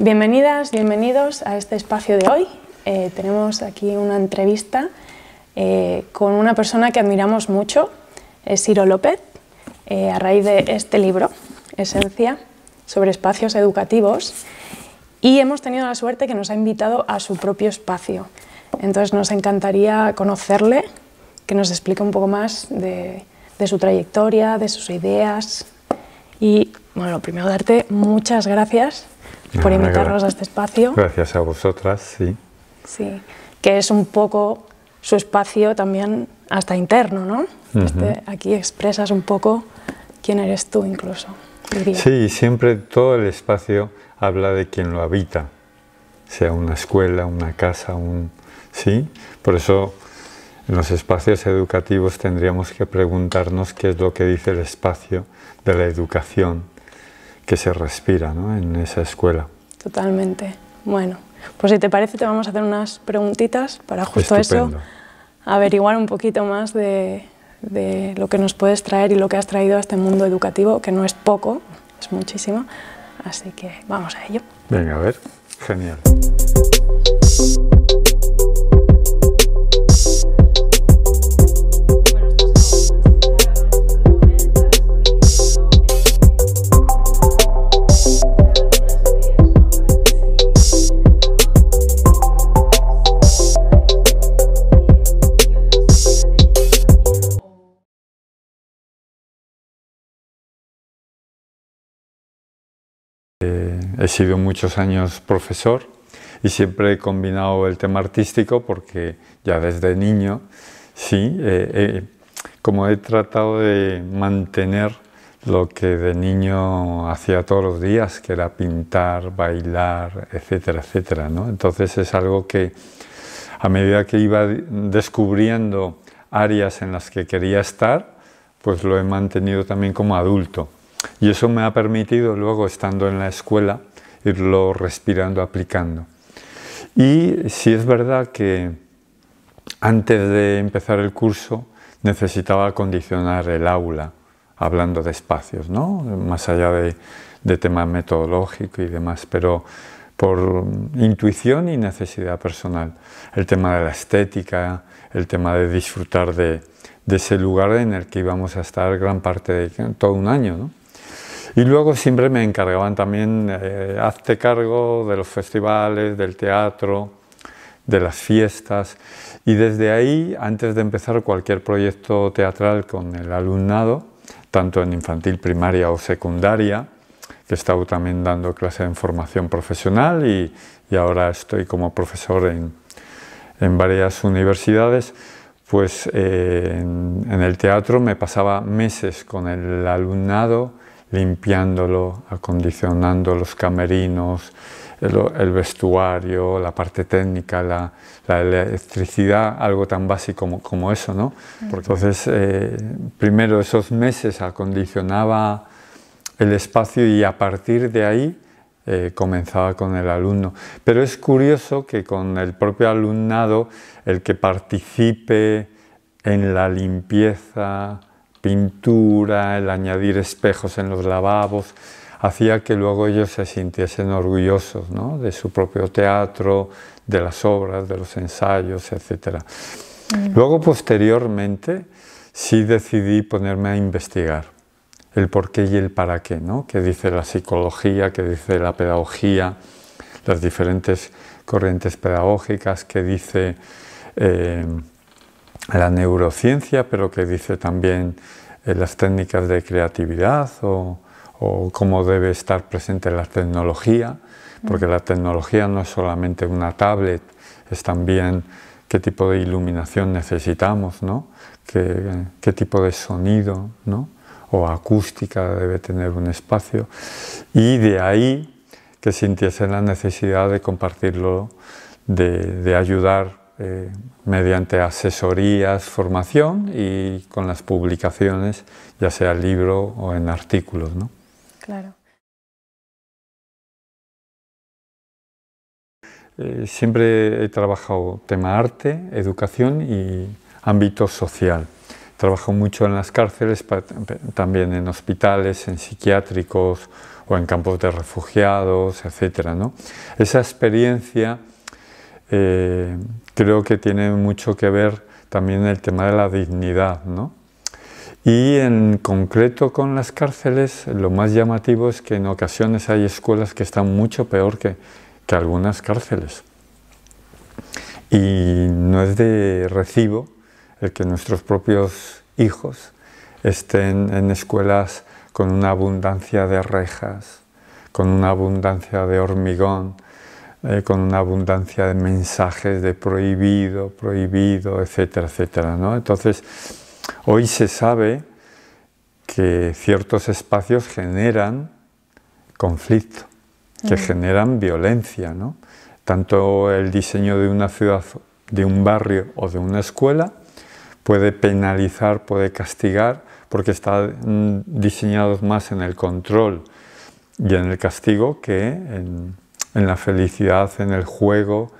Bienvenidas, bienvenidos a este espacio de hoy. Tenemos aquí una entrevista con una persona que admiramos mucho, es Siro López, a raíz de este libro, Esencia, sobre espacios educativos, y hemos tenido la suerte que nos ha invitado a su propio espacio. Entonces nos encantaría conocerle, que nos explique un poco más de su trayectoria, de sus ideas. Y bueno, lo primero, darte muchas gracias por invitarnos a este espacio. Gracias a vosotras, sí. Sí, que es un poco su espacio también hasta interno, ¿no? Aquí expresas un poco quién eres tú incluso, diría. Sí, siempre todo el espacio habla de quien lo habita, sea una escuela, una casa, ¿sí? Por eso en los espacios educativos tendríamos que preguntarnos qué es lo que dice el espacio de la educación que se respira, ¿no?, en esa escuela. Totalmente. Bueno, pues si te parece te vamos a hacer unas preguntitas para justo Estupendo. eso, averiguar un poquito más de lo que nos puedes traer y lo que has traído a este mundo educativo, que no es poco, es muchísimo, así que vamos a ello. Venga, a ver, genial. He sido muchos años profesor y siempre he combinado el tema artístico porque ya desde niño, sí, como he tratado de mantener lo que de niño hacía todos los días, que era pintar, bailar, etcétera, etcétera, ¿no? Entonces es algo que a medida que iba descubriendo áreas en las que quería estar, pues lo he mantenido también como adulto. Y eso me ha permitido luego, estando en la escuela, irlo respirando, aplicando. Y sí es verdad que antes de empezar el curso necesitaba acondicionar el aula, hablando de espacios, ¿no?, más allá de tema metodológico y demás, pero por intuición y necesidad personal. El tema de la estética, el tema de disfrutar de ese lugar en el que íbamos a estar gran parte de todo un año, ¿no? Y luego siempre me encargaban también, hazte cargo de los festivales, del teatro, de las fiestas. Y desde ahí, antes de empezar cualquier proyecto teatral con el alumnado, tanto en infantil, primaria o secundaria, que he estado también dando clase en formación profesional y ahora estoy como profesor en varias universidades, pues en el teatro me pasaba meses con el alumnado, limpiándolo, acondicionando los camerinos, el vestuario, la parte técnica, la electricidad, algo tan básico como eso, ¿no? Entonces, primero esos meses acondicionaba el espacio y a partir de ahí comenzaba con el alumno. Pero es curioso que con el propio alumnado, el que participe en la limpieza, pintura, el añadir espejos en los lavabos, hacía que luego ellos se sintiesen orgullosos, ¿no?, de su propio teatro, de las obras, de los ensayos, etc. Luego, posteriormente, sí decidí ponerme a investigar el por qué y el para qué, ¿no?, qué dice la psicología, qué dice la pedagogía, las diferentes corrientes pedagógicas, qué dice la neurociencia, pero que dice también las técnicas de creatividad o cómo debe estar presente la tecnología, porque la tecnología no es solamente una tablet, es también qué tipo de iluminación necesitamos, ¿no?, qué tipo de sonido, ¿no?, o acústica debe tener un espacio, y de ahí que sintiese la necesidad de compartirlo, de ayudar mediante asesorías, formación y con las publicaciones, ya sea libro o en artículos, ¿no? Claro. Siempre he trabajado tema arte, educación y ámbito social. Trabajo mucho en las cárceles, también en hospitales, en psiquiátricos o en campos de refugiados, etcétera, ¿no? Esa experiencia creo que tiene mucho que ver también el tema de la dignidad, ¿no? Y en concreto con las cárceles, lo más llamativo es que en ocasiones hay escuelas que están mucho peor que algunas cárceles. Y no es de recibo el que nuestros propios hijos estén en escuelas con una abundancia de rejas, con una abundancia de hormigón, con una abundancia de mensajes de prohibido, prohibido, etcétera, etcétera, ¿no? Entonces, hoy se sabe que ciertos espacios generan conflicto, que generan violencia, ¿no? Tanto el diseño de una ciudad, de un barrio o de una escuela puede penalizar, puede castigar, porque está diseñado más en el control y en el castigo que en la felicidad, en el juego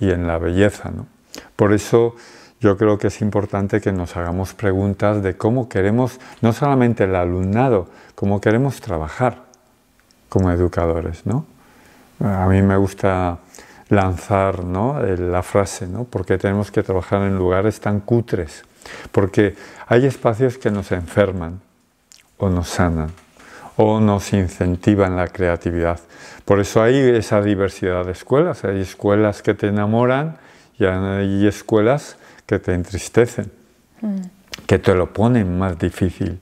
y en la belleza, ¿no? Por eso yo creo que es importante que nos hagamos preguntas de cómo queremos, no solamente el alumnado, cómo queremos trabajar como educadores, ¿no? A mí me gusta lanzar, ¿no?, la frase, ¿no?, porque tenemos que trabajar en lugares tan cutres, porque hay espacios que nos enferman o nos sanan o nos incentivan la creatividad. Por eso hay esa diversidad de escuelas. Hay escuelas que te enamoran y hay escuelas que te entristecen, que te lo ponen más difícil.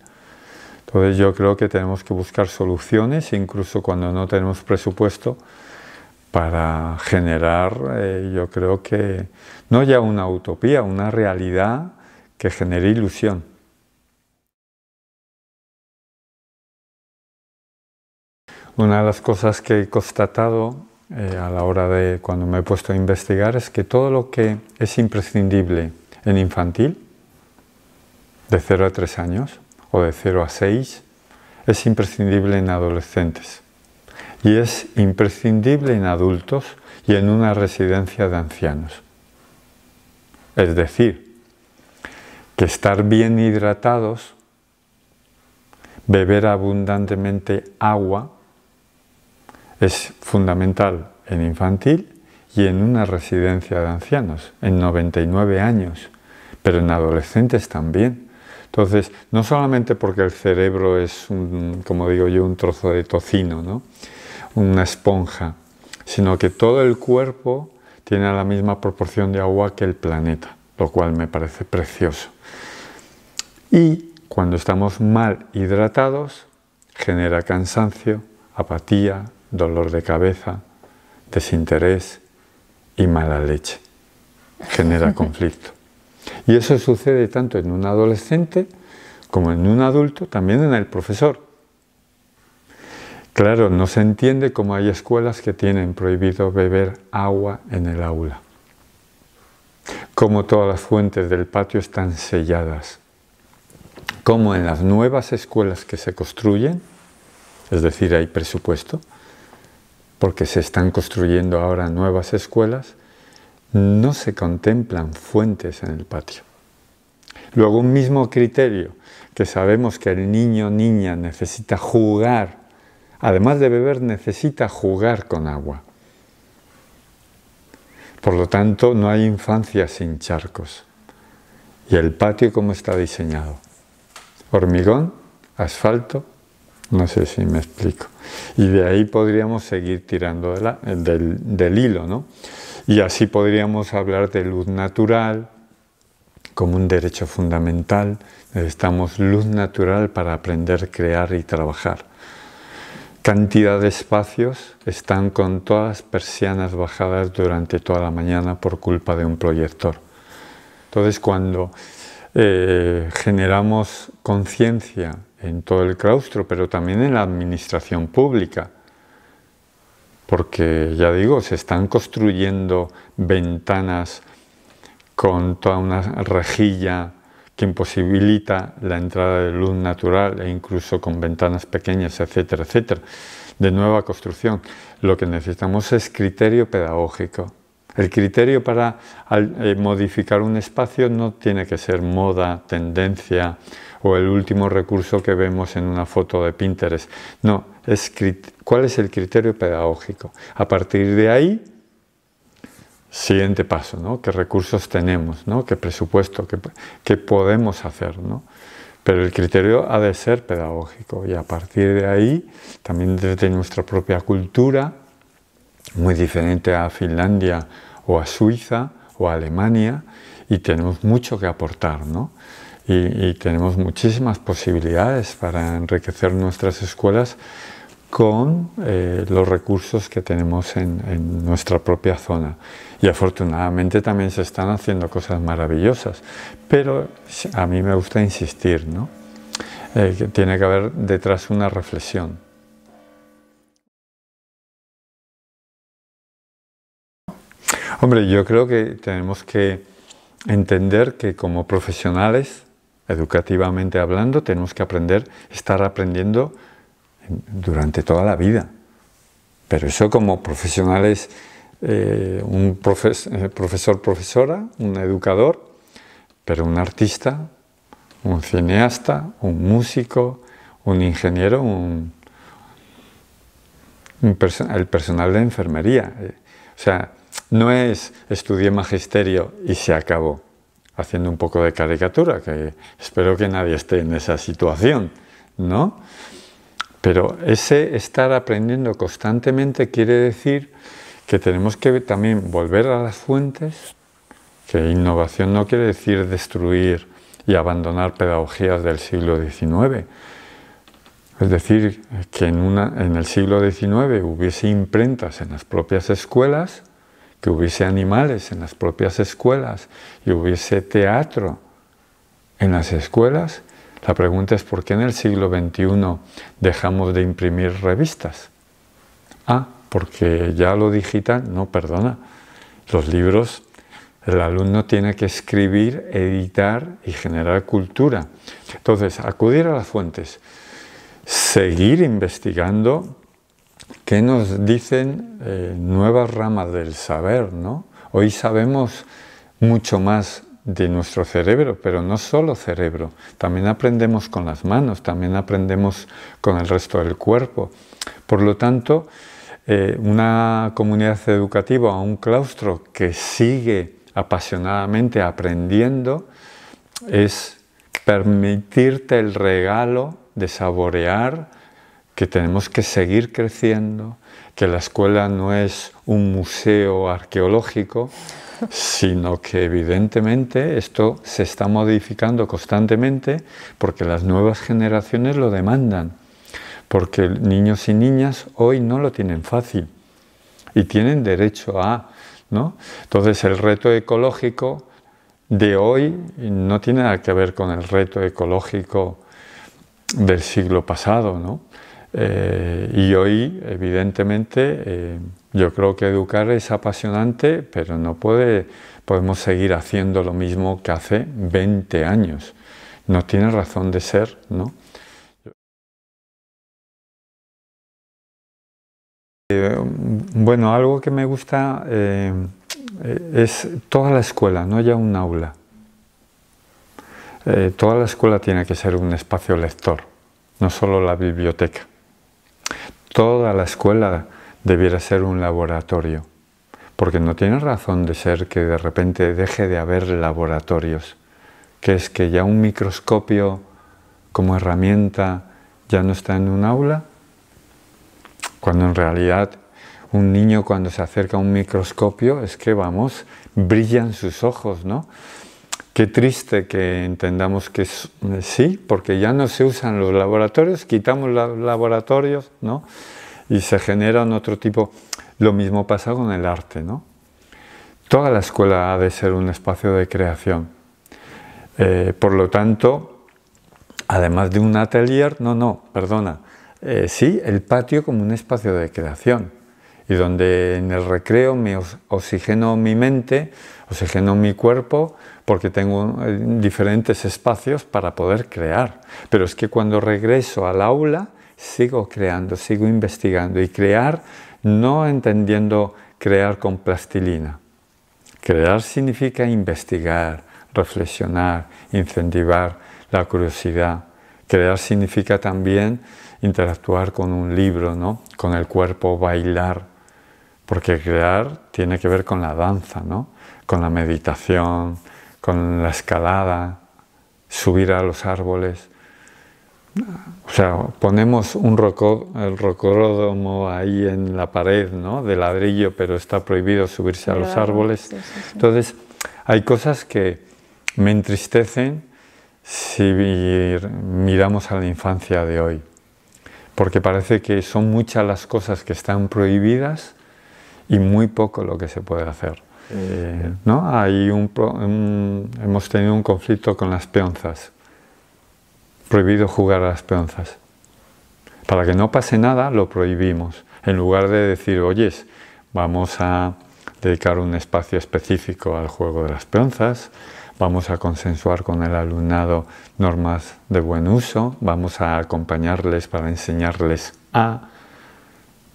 Entonces yo creo que tenemos que buscar soluciones, incluso cuando no tenemos presupuesto, para generar, yo creo que no ya una utopía, una realidad que genere ilusión. Una de las cosas que he constatado a la hora de cuando me he puesto a investigar es que todo lo que es imprescindible en infantil, de 0 a 3 años o de 0 a 6, es imprescindible en adolescentes y es imprescindible en adultos y en una residencia de ancianos. Es decir, que estar bien hidratados, beber abundantemente agua, es fundamental en infantil y en una residencia de ancianos, en 99 años, pero en adolescentes también. Entonces, no solamente porque el cerebro es, como digo yo, un trozo de tocino, ¿no?, una esponja, sino que todo el cuerpo tiene la misma proporción de agua que el planeta, lo cual me parece precioso. Y cuando estamos mal hidratados, genera cansancio, apatía, dolor de cabeza, desinterés y mala leche. Genera conflicto. Y eso sucede tanto en un adolescente como en un adulto, también en el profesor. Claro, no se entiende cómo hay escuelas que tienen prohibido beber agua en el aula. Cómo todas las fuentes del patio están selladas. Cómo en las nuevas escuelas que se construyen, es decir, hay presupuesto, porque se están construyendo ahora nuevas escuelas, no se contemplan fuentes en el patio. Luego, un mismo criterio, que sabemos que el niño o niña necesita jugar, además de beber, necesita jugar con agua. Por lo tanto, no hay infancia sin charcos. ¿Y el patio cómo está diseñado? Hormigón, asfalto, no sé si me explico. Y de ahí podríamos seguir tirando del hilo, ¿no? Y así podríamos hablar de luz natural como un derecho fundamental. Necesitamos luz natural para aprender, crear y trabajar. Cantidad de espacios están con todas las persianas bajadas durante toda la mañana por culpa de un proyector. Entonces, cuando generamos conciencia en todo el claustro, pero también en la administración pública, porque ya digo, se están construyendo ventanas con toda una rejilla que imposibilita la entrada de luz natural e incluso con ventanas pequeñas, etcétera, etcétera, de nueva construcción. Lo que necesitamos es criterio pedagógico. El criterio para modificar un espacio no tiene que ser moda, tendencia o el último recurso que vemos en una foto de Pinterest. No, ¿Cuál es el criterio pedagógico? A partir de ahí, siguiente paso, ¿no? ¿Qué recursos tenemos, ¿no? ¿Qué presupuesto? ¿Qué podemos hacer, ¿no? Pero el criterio ha de ser pedagógico y a partir de ahí, también desde nuestra propia cultura, muy diferente a Finlandia o a Suiza o a Alemania, y tenemos mucho que aportar, ¿no? Y tenemos muchísimas posibilidades para enriquecer nuestras escuelas con los recursos que tenemos en nuestra propia zona. Y afortunadamente también se están haciendo cosas maravillosas, pero a mí me gusta insistir, ¿no? Que tiene que haber detrás una reflexión. Hombre, yo creo que tenemos que entender que como profesionales, educativamente hablando, tenemos que estar aprendiendo durante toda la vida. Pero eso como profesionales, un profesor, profesora, un educador, pero un artista, un cineasta, un músico, un ingeniero, el personal de enfermería. O sea, no es estudié magisterio y se acabó, haciendo un poco de caricatura, que espero que nadie esté en esa situación, ¿no? Pero ese estar aprendiendo constantemente quiere decir que tenemos que también volver a las fuentes, que innovación no quiere decir destruir y abandonar pedagogías del siglo XIX. Es decir, que en el siglo XIX hubiese imprentas en las propias escuelas, que hubiese animales en las propias escuelas y hubiese teatro en las escuelas. La pregunta es ¿por qué en el siglo XXI dejamos de imprimir revistas? Ah, porque ya lo digital, no, perdona. Los libros, el alumno tiene que escribir, editar y generar cultura. Entonces, acudir a las fuentes, seguir investigando qué nos dicen nuevas ramas del saber, ¿no? Hoy sabemos mucho más de nuestro cerebro, pero no solo cerebro, también aprendemos con las manos, también aprendemos con el resto del cuerpo. Por lo tanto, una comunidad educativa o un claustro que sigue apasionadamente aprendiendo es permitirte el regalo de saborear que tenemos que seguir creciendo, que la escuela no es un museo arqueológico, sino que evidentemente esto se está modificando constantemente porque las nuevas generaciones lo demandan, porque niños y niñas hoy no lo tienen fácil y tienen derecho a, ¿no? Entonces el reto ecológico de hoy no tiene nada que ver con el reto ecológico del siglo pasado, ¿no? Y hoy, evidentemente, yo creo que educar es apasionante, pero no podemos seguir haciendo lo mismo que hace 20 años. No tiene razón de ser, ¿no? Bueno, algo que me gusta es toda la escuela, no ya un aula. Toda la escuela tiene que ser un espacio lector, no solo la biblioteca. Toda la escuela debiera ser un laboratorio, porque no tiene razón de ser que de repente deje de haber laboratorios, que es que ya un microscopio como herramienta ya no está en un aula, cuando en realidad un niño cuando se acerca a un microscopio es que, vamos, brillan sus ojos, ¿no? Qué triste que entendamos que sí, porque ya no se usan los laboratorios, quitamos los laboratorios, ¿no? Y se generan otro tipo. Lo mismo pasa con el arte, ¿no? Toda la escuela ha de ser un espacio de creación. Por lo tanto, además de un atelier, sí, el patio como un espacio de creación. Y donde en el recreo me oxigeno mi mente, oxigeno mi cuerpo, porque tengo diferentes espacios para poder crear. Pero es que cuando regreso al aula, sigo creando, sigo investigando. Y crear, no entendiendo crear con plastilina. Crear significa investigar, reflexionar, incentivar la curiosidad. Crear significa también interactuar con un libro, ¿no? Con el cuerpo, bailar, porque crear tiene que ver con la danza, ¿no? Con la meditación, con la escalada, subir a los árboles. O sea, ponemos el rocódromo ahí en la pared, ¿no? De ladrillo, pero está prohibido subirse a los árboles. Sí, sí, sí. Entonces, hay cosas que me entristecen si miramos a la infancia de hoy, porque parece que son muchas las cosas que están prohibidas y muy poco lo que se puede hacer. ¿No? Hemos tenido un conflicto con las peonzas. Prohibido jugar a las peonzas. Para que no pase nada, lo prohibimos. En lugar de decir, oyes, vamos a dedicar un espacio específico al juego de las peonzas, vamos a consensuar con el alumnado normas de buen uso, vamos a acompañarles para enseñarles a...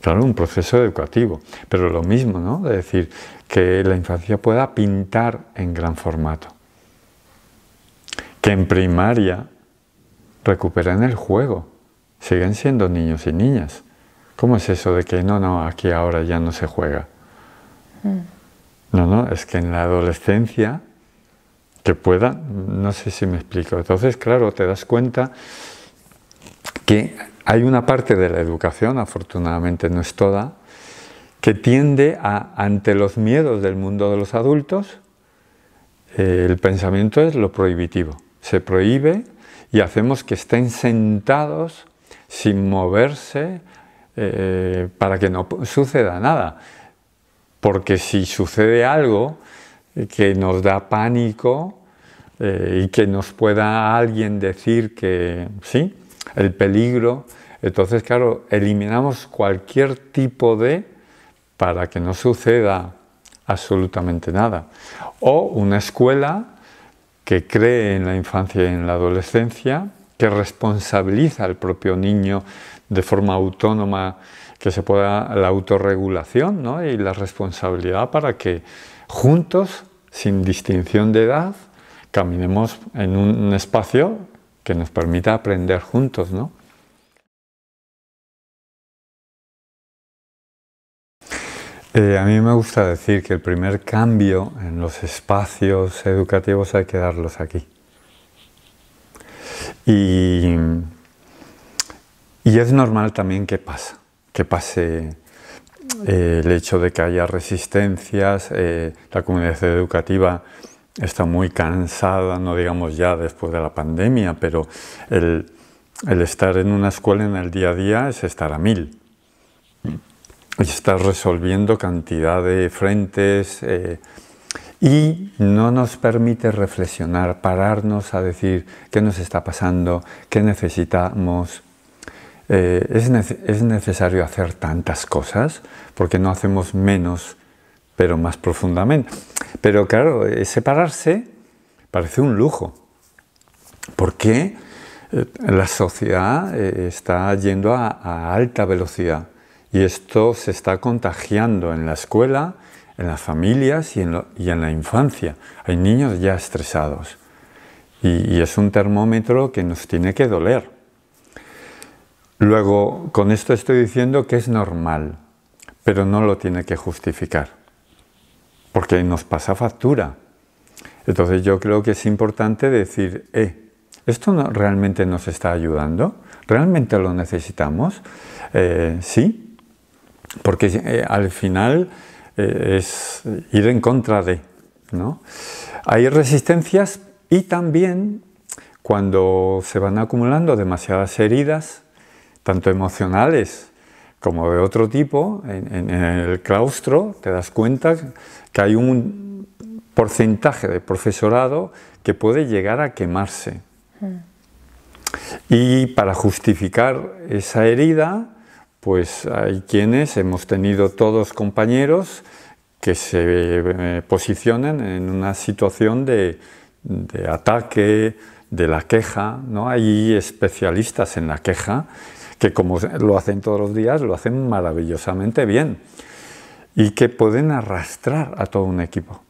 Claro, un proceso educativo. Pero lo mismo, ¿no? De decir que la infancia pueda pintar en gran formato. Que en primaria recuperen el juego. Siguen siendo niños y niñas. ¿Cómo es eso de que no, aquí ahora ya no se juega? No, es que en la adolescencia que pueda, no sé si me explico. Entonces, claro, te das cuenta que hay una parte de la educación, afortunadamente no es toda, que tiende ante los miedos del mundo de los adultos, el pensamiento es lo prohibitivo. Se prohíbe y hacemos que estén sentados sin moverse para que no suceda nada. Porque si sucede algo que nos da pánico y que nos pueda alguien decir que sí, el peligro, entonces claro, eliminamos cualquier tipo de para que no suceda absolutamente nada. O una escuela que cree en la infancia y en la adolescencia, que responsabiliza al propio niño de forma autónoma, que se pueda la autorregulación, ¿no? Y la responsabilidad para que juntos, sin distinción de edad, caminemos en un espacio que nos permita aprender juntos, ¿no? A mí me gusta decir que el primer cambio en los espacios educativos hay que darlos aquí. Y es normal también que pase el hecho de que haya resistencias. La comunidad educativa está muy cansada, no digamos ya después de la pandemia, pero el estar en una escuela en el día a día es estar a 1000. Y estar resolviendo cantidad de frentes y no nos permite reflexionar, pararnos a decir qué nos está pasando, qué necesitamos. Es necesario hacer tantas cosas porque no hacemos menos, pero más profundamente. Pero claro, separarse parece un lujo, porque la sociedad está yendo a alta velocidad. Y esto se está contagiando en la escuela, en las familias y en la infancia. Hay niños ya estresados. Y es un termómetro que nos tiene que doler. Luego, con esto estoy diciendo que es normal, pero no lo tiene que justificar. Porque nos pasa factura. Entonces yo creo que es importante decir, ¿esto realmente nos está ayudando? ¿Realmente lo necesitamos? ¿Sí? Porque al final es ir en contra de, ¿no? Hay resistencias y también cuando se van acumulando demasiadas heridas, tanto emocionales como de otro tipo, en el claustro te das cuenta que hay un porcentaje de profesorado que puede llegar a quemarse. Y para justificar esa herida, pues hay quienes hemos tenido todos compañeros que se posicionan en una situación de ataque, de la queja, ¿no? Hay especialistas en la queja que, como lo hacen todos los días, lo hacen maravillosamente bien y que pueden arrastrar a todo un equipo.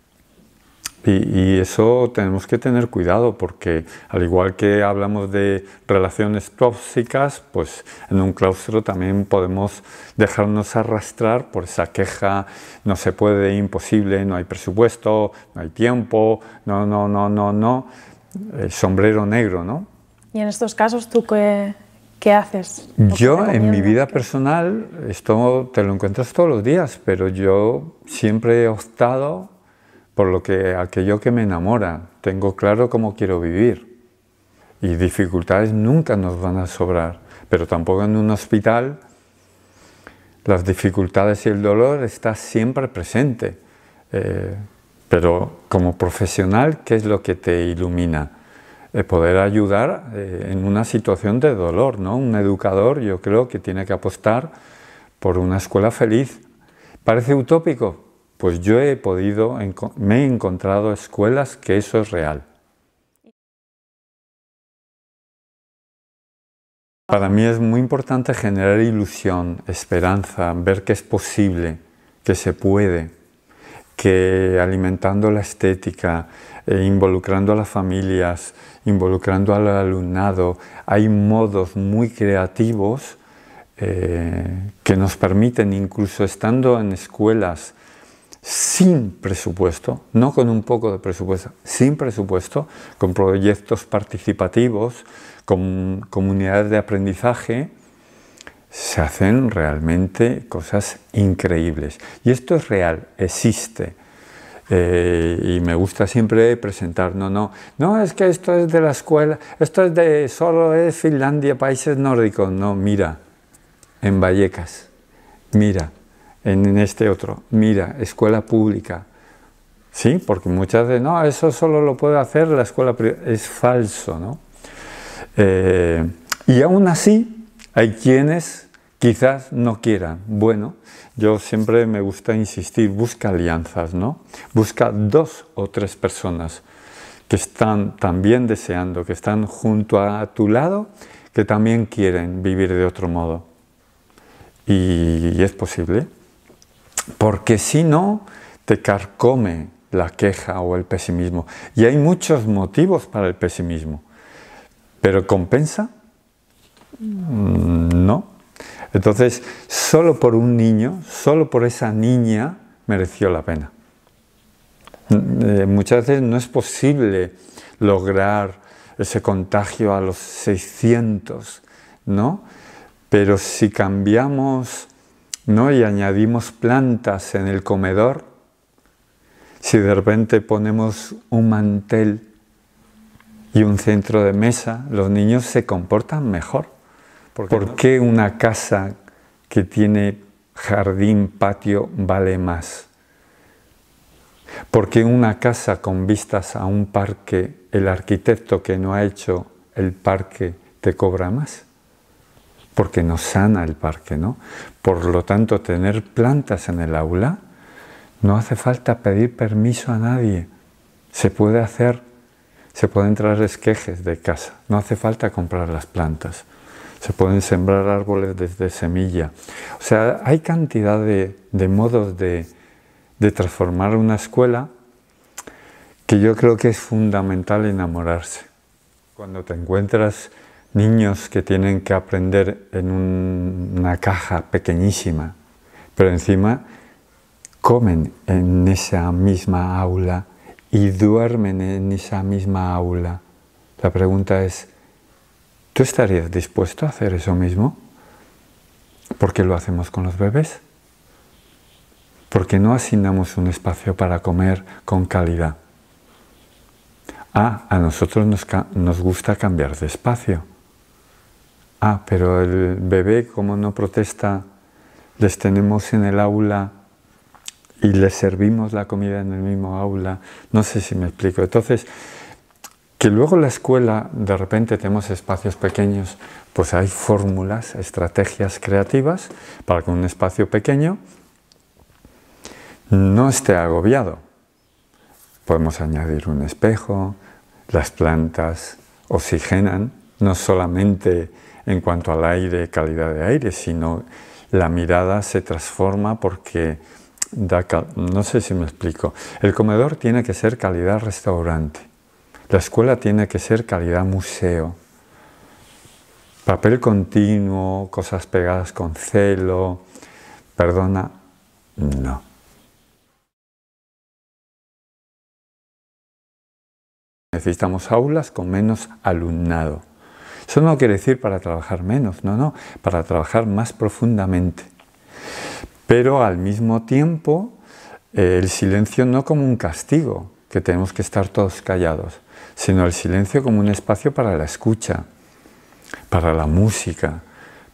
Y eso tenemos que tener cuidado porque al igual que hablamos de relaciones tóxicas, pues en un claustro también podemos dejarnos arrastrar por esa queja, no se puede, imposible, no hay presupuesto, no hay tiempo, no, el sombrero negro, ¿no? Y en estos casos, ¿tú qué haces? Yo en mi vida personal, esto te lo encuentras todos los días, pero yo siempre he optado por aquello que me enamora. Tengo claro cómo quiero vivir. Y dificultades nunca nos van a sobrar. Pero tampoco en un hospital las dificultades y el dolor está siempre presente. Pero como profesional, ¿qué es lo que te ilumina? Poder ayudar en una situación de dolor, ¿no? Un educador, yo creo que tiene que apostar por una escuela feliz. ¿Parece utópico? Pues yo me he encontrado escuelas que eso es real. Para mí es muy importante generar ilusión, esperanza, ver que es posible, que se puede, que alimentando la estética, involucrando a las familias, involucrando al alumnado, hay modos muy creativos que nos permiten, incluso estando en escuelas sin presupuesto, no con un poco de presupuesto, sin presupuesto, con proyectos participativos, con comunidades de aprendizaje, se hacen realmente cosas increíbles. Y esto es real, existe. Y me gusta siempre presentar, no, es que esto es de la escuela, esto solo es Finlandia, países nórdicos. No, mira, en Vallecas, mira, en este otro, mira, escuela pública. Sí, porque muchas veces, no, eso solo lo puede hacer la escuela privada. Es falso, ¿no? Y aún así, hay quienes quizás no quieran. Bueno, yo siempre me gusta insistir, busca alianzas, ¿no? Busca 2 o 3 personas que están también deseando, que están junto a tu lado, que también quieren vivir de otro modo. Y es posible. Porque si no, te carcome la queja o el pesimismo. Y hay muchos motivos para el pesimismo. ¿Pero compensa? No. Entonces, solo por un niño, solo por esa niña, mereció la pena. Muchas veces no es posible lograr ese contagio a los 600, ¿no? Pero si cambiamos, ¿no? Y añadimos plantas en el comedor, si de repente ponemos un mantel y un centro de mesa, los niños se comportan mejor. ¿Por qué una casa que tiene jardín, patio, vale más? ¿Por qué una casa con vistas a un parque, el arquitecto que no ha hecho el parque te cobra más? Porque no sana el parque, ¿no? Por lo tanto, tener plantas en el aula no hace falta pedir permiso a nadie. Se puede hacer, se pueden traer esquejes de casa, no hace falta comprar las plantas. Se pueden sembrar árboles desde semilla. O sea, hay cantidad de modos de transformar una escuela que yo creo que es fundamental enamorarse. Cuando te encuentras niños que tienen que aprender en una caja pequeñísima, pero encima comen en esa misma aula y duermen en esa misma aula. La pregunta es, ¿tú estarías dispuesto a hacer eso mismo? ¿Por qué lo hacemos con los bebés? ¿Por qué no asignamos un espacio para comer con calidad? A nosotros nos gusta cambiar de espacio. Pero el bebé, como no protesta, les tenemos en el aula y les servimos la comida en el mismo aula. No sé si me explico. Entonces, que luego en la escuela de repente tenemos espacios pequeños, pues hay fórmulas, estrategias creativas para que un espacio pequeño no esté agobiado. Podemos añadir un espejo, las plantas oxigenan, no solamente en cuanto al aire, calidad de aire, sino la mirada se transforma porque no sé si me explico. El comedor tiene que ser calidad restaurante. La escuela tiene que ser calidad museo. Papel continuo, cosas pegadas con celo, perdona, no. Necesitamos aulas con menos alumnado. Eso no quiere decir para trabajar menos, no, para trabajar más profundamente. Pero al mismo tiempo, el silencio no como un castigo, que tenemos que estar todos callados, sino el silencio como un espacio para la escucha, para la música,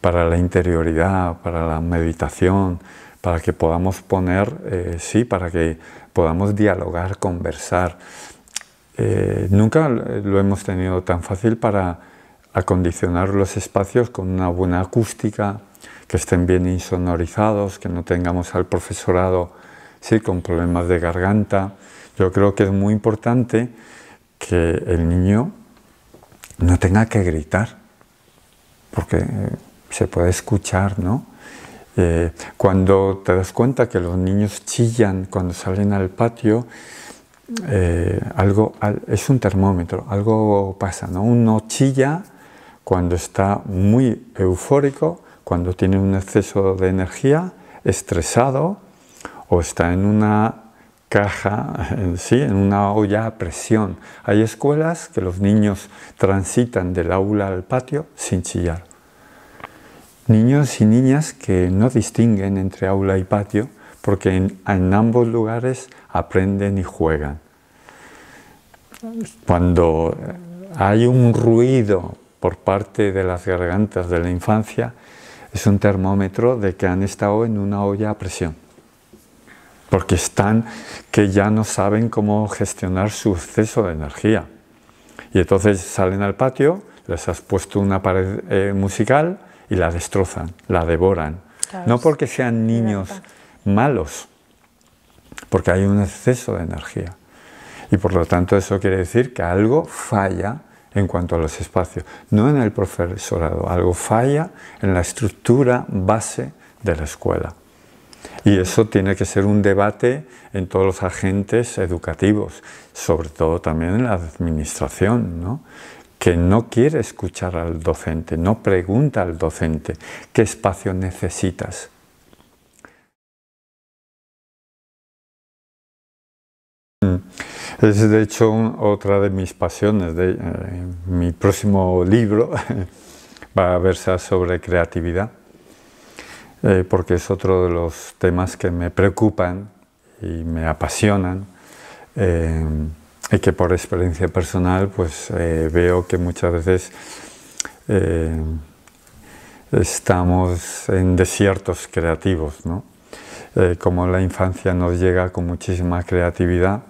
para la interioridad, para la meditación, para que podamos para que podamos dialogar, conversar. Nunca lo hemos tenido tan fácil para acondicionar los espacios con una buena acústica, que estén bien insonorizados, que no tengamos al profesorado con problemas de garganta. Yo creo que es muy importante que el niño no tenga que gritar, porque se puede escuchar, ¿no? Cuando te das cuenta que los niños chillan cuando salen al patio, es un termómetro, algo pasa, ¿no? Uno chilla cuando está muy eufórico, cuando tiene un exceso de energía, estresado, o está en una caja, en una olla a presión. Hay escuelas que los niños transitan del aula al patio sin chillar. Niños y niñas que no distinguen entre aula y patio, porque en ambos lugares aprenden y juegan. Cuando hay un ruido por parte de las gargantas de la infancia, es un termómetro de que han estado en una olla a presión, porque que ya no saben cómo gestionar su exceso de energía. Y entonces salen al patio, les has puesto una pared musical y la destrozan, la devoran. Claro, no porque sean niños malos, porque hay un exceso de energía. Y por lo tanto eso quiere decir que algo falla en cuanto a los espacios, no en el profesorado, algo falla en la estructura base de la escuela. Y eso tiene que ser un debate en todos los agentes educativos, sobre todo también en la administración, ¿no? Que no quiere escuchar al docente, no pregunta al docente qué espacio necesitas. Es de hecho otra de mis pasiones. Mi próximo libro va a versar sobre creatividad, porque es otro de los temas que me preocupan y me apasionan, y que por experiencia personal pues veo que muchas veces estamos en desiertos creativos, ¿no? Como la infancia nos llega con muchísima creatividad,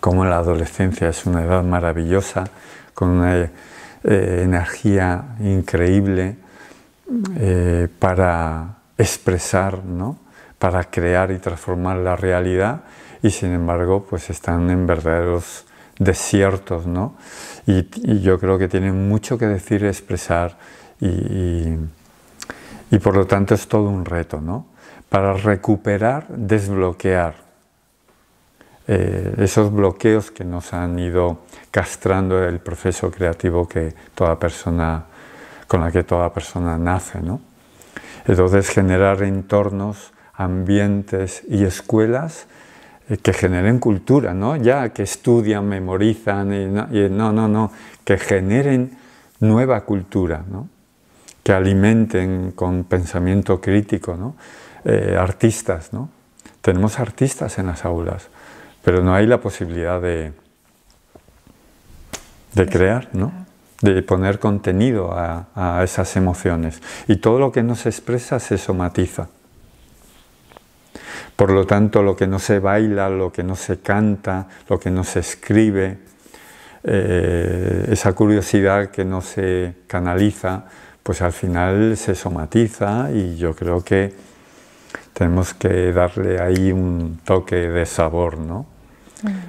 como la adolescencia es una edad maravillosa, con una energía increíble para expresar, ¿no? Para crear y transformar la realidad, y sin embargo pues están en verdaderos desiertos, ¿no? Y yo creo que tienen mucho que decir, expresar, y por lo tanto es todo un reto, ¿no? Para recuperar, desbloquear esos bloqueos que nos han ido castrando el proceso creativo con la que toda persona nace, ¿no? Entonces generar entornos, ambientes y escuelas que generen cultura, ¿no? Ya que estudian, memorizan, que generen nueva cultura, ¿no? Que alimenten con pensamiento crítico, ¿no? Artistas, ¿no? Tenemos artistas en las aulas, pero no hay la posibilidad de crear, ¿no? De poner contenido a esas emociones. Y todo lo que no se expresa se somatiza. Por lo tanto, lo que no se baila, lo que no se canta, lo que no se escribe, esa curiosidad que no se canaliza, pues al final se somatiza, y yo creo que tenemos que darle ahí un toque de sabor, ¿no?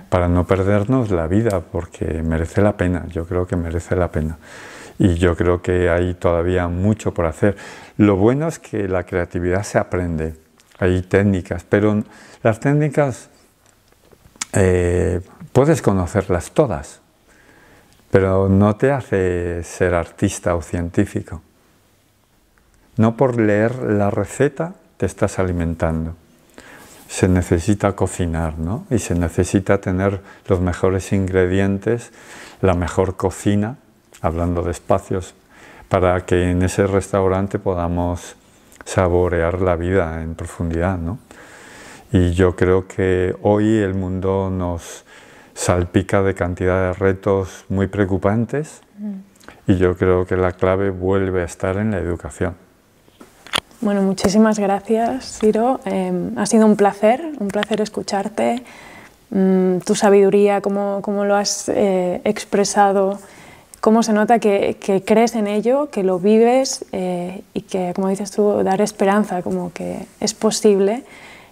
Para no perdernos la vida, porque merece la pena, yo creo que merece la pena. Y yo creo que hay todavía mucho por hacer. Lo bueno es que la creatividad se aprende. hay técnicas, pero las técnicas puedes conocerlas todas, pero no te hace ser artista o científico. No por leer la receta te estás alimentando. Se necesita cocinar, ¿no? Y se necesita tener los mejores ingredientes, la mejor cocina, hablando de espacios, para que en ese restaurante podamos saborear la vida en profundidad, ¿no? Y yo creo que hoy el mundo nos salpica de cantidad de retos muy preocupantes y yo creo que la clave vuelve a estar en la educación. Bueno, muchísimas gracias, Ciro. Ha sido un placer escucharte. Tu sabiduría, cómo lo has expresado, cómo se nota que crees en ello, que lo vives y que, como dices tú, dar esperanza, como que es posible.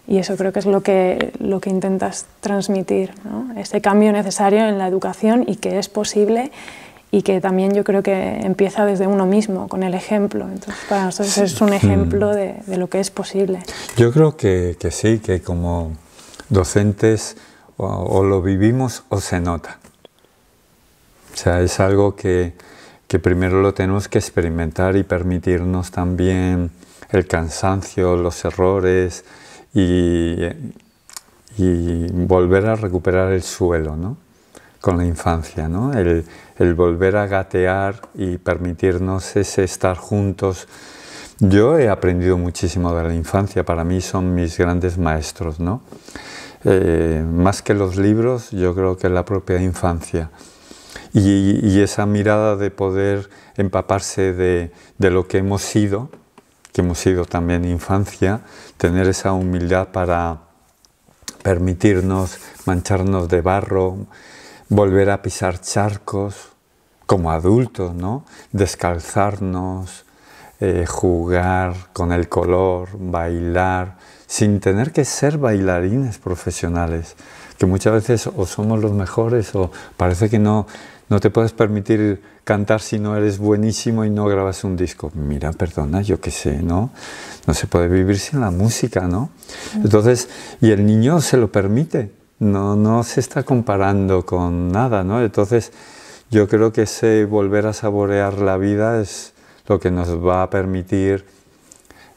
Y eso creo que es lo que intentas transmitir, ¿no? Ese cambio necesario en la educación y que es posible. Y que también yo creo que empieza desde uno mismo, con el ejemplo. Entonces, para nosotros es un ejemplo de lo que es posible. Yo creo que sí, que como docentes o lo vivimos o se nota. O sea, es algo que primero lo tenemos que experimentar y permitirnos también el cansancio, los errores y volver a recuperar el suelo, ¿no? Con la infancia, ¿no? El volver a gatear y permitirnos ese estar juntos. Yo he aprendido muchísimo de la infancia, para mí son mis grandes maestros, ¿no? Más que los libros, yo creo que la propia infancia. Y esa mirada de poder empaparse de lo que hemos sido también infancia, tener esa humildad para permitirnos mancharnos de barro, volver a pisar charcos como adultos, ¿no? Descalzarnos, jugar con el color, bailar, sin tener que ser bailarines profesionales, que muchas veces o somos los mejores o parece que no te puedes permitir cantar si no eres buenísimo y no grabas un disco. Mira, perdona, yo qué sé, ¿no? No se puede vivir sin la música, ¿no? Entonces, y el niño se lo permite. No se está comparando con nada, ¿no? Entonces, yo creo que ese volver a saborear la vida es lo que nos va a permitir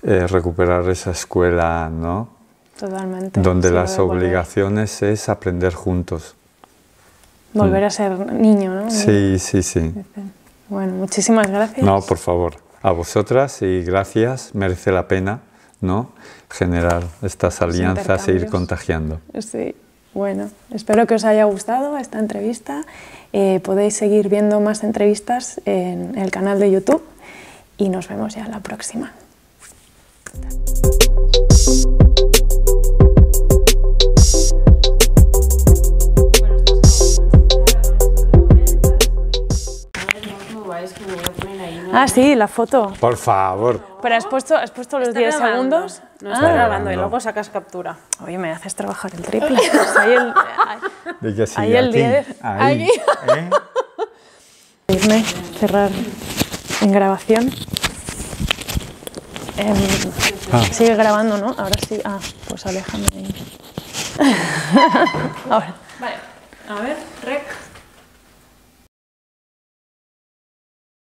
recuperar esa escuela, ¿no? Totalmente. Donde las obligaciones es aprender juntos. Volver a ser niño, ¿no? Sí. Bueno, muchísimas gracias. No, por favor, a vosotras y gracias, merece la pena, ¿no? Generar estas alianzas e ir contagiando. Sí. Bueno, espero que os haya gustado esta entrevista. Podéis seguir viendo más entrevistas en el canal de YouTube y nos vemos ya en la próxima. Ah, sí, la foto. Por favor. Pero has puesto los 10 segundos. No está grabando y luego sacas captura. Oye, me haces trabajar el triple. Ahí el 10. Ahí. Irme, cerrar en grabación. Sigue grabando, ¿no? Ahora sí. Ah, pues aléjame ahí. Ahora. Vale, a ver, rec.